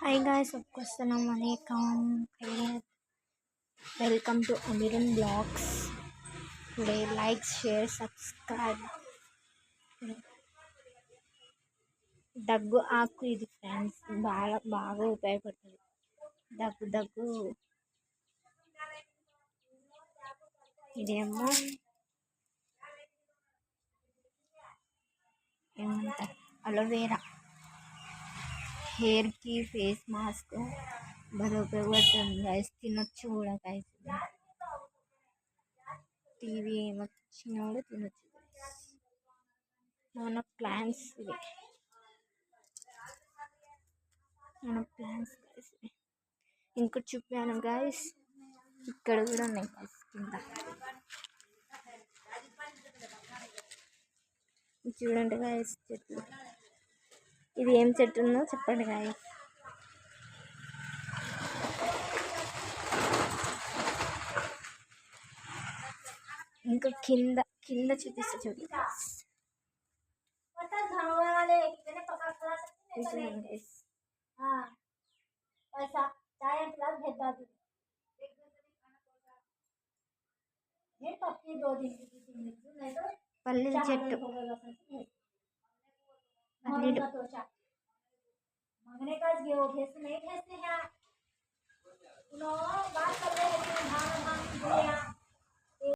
Hi guys, Assalamualaikum. Welcome to Amiran Vlogs. Today, like, share, subscribe. దగ్గు ఆకు ఇది friends బాగా బాగా ఉపయోగపడుతుంది. దగ్గు ఇదేమో ఏమంటారు అలోవేరా హెయిర్కి ఫేస్ మాస్క్ బాగా ఉపయోగపడుతుంది గైస్. తినొచ్చు కూడా గైస్. టీవీ ఏమొచ్చినా కూడా తినొచ్చు గైస్. మన ప్లాన్స్ ఇవి, మన ప్లాన్స్ గైస్. ఇంకోటి చూపాను గైస్, ఇక్కడ కూడా ఉన్నాయి గైస్ కింద. చూడండి గైస్ చెట్లు. ఇది ఏం చెట్టు ఉందో చెప్పండి గైస్. ఇంకా కింద కింద చూపిస్తా చూడండి గైస్. పల్లీల చెట్టు, పల్లీలు. मांगने का ये वो भेजते नहीं भेजते हैं, बात कर रहे हैं